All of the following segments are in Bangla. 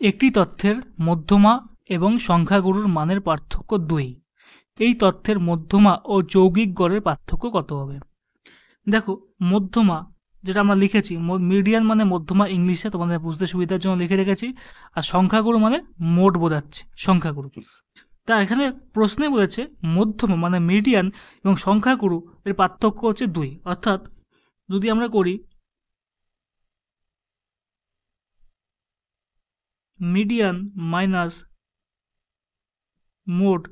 একটি তথ্যের মধ্যমা এবং সংখ্যাগুরুর মানের পার্থক্য 2। এই তথ্যের মধ্যমা ও যৌগিক গড়ের পার্থক্য কত হবে? দেখো, মধ্যমা যেটা আমরা লিখেছি, মিডিয়ান মানে মধ্যমা, ইংলিশে তোমাদের বুঝতে সুবিধার জন্য লিখে রেখেছি, আর সংখ্যাগুরু মানে মোট বোঝাচ্ছে সংখ্যাগুরু। তা এখানে প্রশ্নে বলেছে মধ্যমা মানে মিডিয়ান এবং সংখ্যাগুরু এর পার্থক্য হচ্ছে 2। অর্থাৎ যদি আমরা করি মিডিয়ান মাইনাস মোড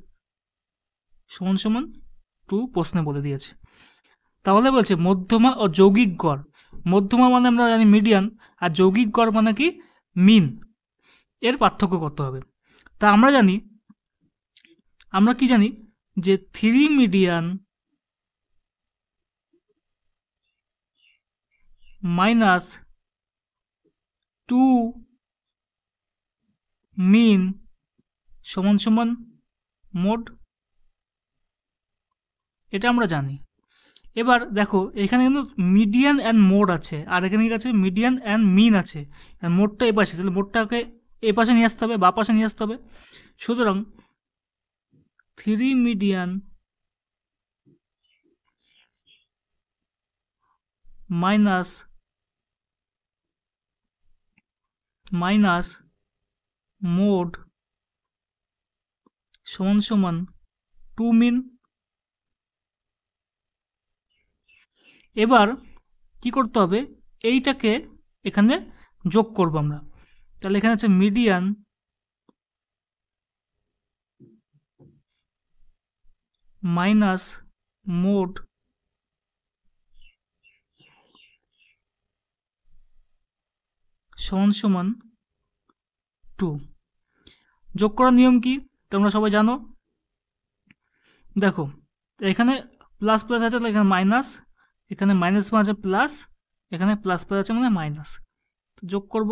সমান সমান 2, প্রশ্নে বলে দিয়েছে। তাহলে বলছে মধ্যমা ও যৌগিক গড়। মধ্যমা মানে আমরা জানি মিডিয়ান, আর যৌগিক গড় মানে কি মিন, এর পার্থক্য কত হবে? তা আমরা কি জানি যে 3 মিডিয়ান মাইনাস 2 মিন সমান সমান মোড, এটা আমরা জানি। এবার দেখো, এখানে কিন্তু মিডিয়ান অ্যান্ড মোড আছে, আর এখানে কি আছে? মিডিয়ান অ্যান্ড মিন আছে। আর মোডটা এ পাশে, তাহলে মোডটাকে এ পাশে নিয়ে আসতে হবে, বা পাশে নিয়ে আসতে হবে। সুতরাং 3 মিডিয়ান মাইনাস মোড সমান সমান 2 মিন। এবার কি করতে হবে? এইটাকে এখানে যোগ করব আমরা। তাহলে এখানে আছে মিডিয়ান মাইনাস মোড সমান সমান 2। যোগ করার নিয়ম কি তোমরা সবাই জানো। দেখো, এখানে প্লাস প্লাস আছে, তাহলে এখানে মাইনাস, এখানে মাইনাস আছে প্লাস, এখানে প্লাস প্লাস আছে মানে মাইনাস, যোগ করব।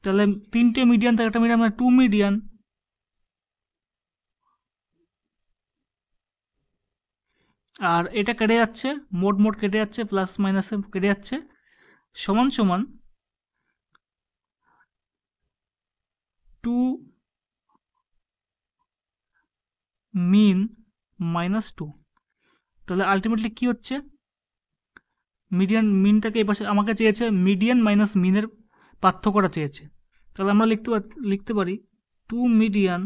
তাহলে 3টে মিডিয়ান থেকে একটা মিডিয়ান মানে 2 মিডিয়ান, আর এটা কেটে যাচ্ছে, মোড মোড কেটে যাচ্ছে, প্লাস মাইনাসে কেটে যাচ্ছে, সমান সমান 2 মিন মাইনাস 2। তাহলে আলটিমেটলি কি হচ্ছে? মিডিয়ান মিনটাকে এই পাশে আমাকে চেয়েছে মিডিয়ান মাইনাস মিনের পার্থক্যটা চেয়েছে। তাহলে আমরা লিখতে পারি 2 মিডিয়ান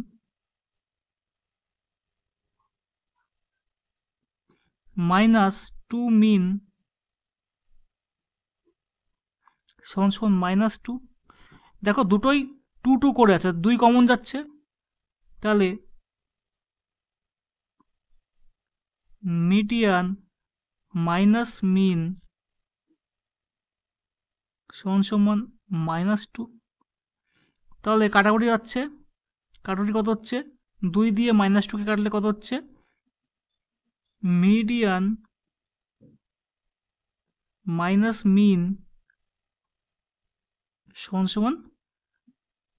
মাইনাস 2 মিন সমান সমান মাইনাস 2। দেখো, দুটোই 2 2 করে আছে, 2 কমন যাচ্ছে, তাহলে মিডিয়ান মাইনাস মিন সমান সমান মাইনাস 2। তাহলে কাটাকুটি যাচ্ছে, কাটাকুটি কত হচ্ছে? 2 দিয়ে মাইনাস 2কে কাটলে কত হচ্ছে? মিডিয়ান মাইনাস মিন সমান সমান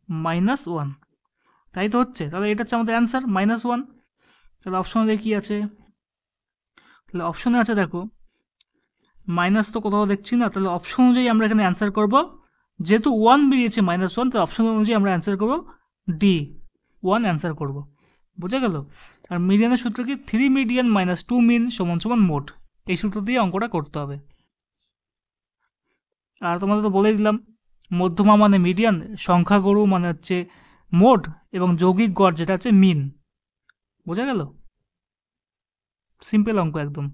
মাইনাস 1। তাই তো হচ্ছে। তাহলে এটা হচ্ছে আমাদের অ্যান্সার -1। তাহলে অপশনে কি আছে? তাহলে অপশনে আছে, দেখো মাইনাস তো কোথাও দেখছি না, তাহলে অপশন অনুযায়ী আমরা এখানে অ্যান্সার করব। যেহেতু 1 বেরিয়েছে -1, তাহলে অপশন অনুযায়ী আমরা অ্যান্সার করব ডি, 1 অ্যান্সার করব। বোঝা গেল? আর মিডিয়ানের সূত্র কি? 3 মিডিয়ান মাইনাস 2 মিন সমান সমান মোড। এই সূত্র দিয়ে অঙ্কটা করতে হবে। আর তোমাদের তো বলেই দিলাম, মধ্যমা মানে মিডিয়ান, সংখ্যাগুরু মানে হচ্ছে মোড, এবং যৌগিক গড় যেটা হচ্ছে মিন। বোঝা গেল? সিম্পল অঙ্ক একদম।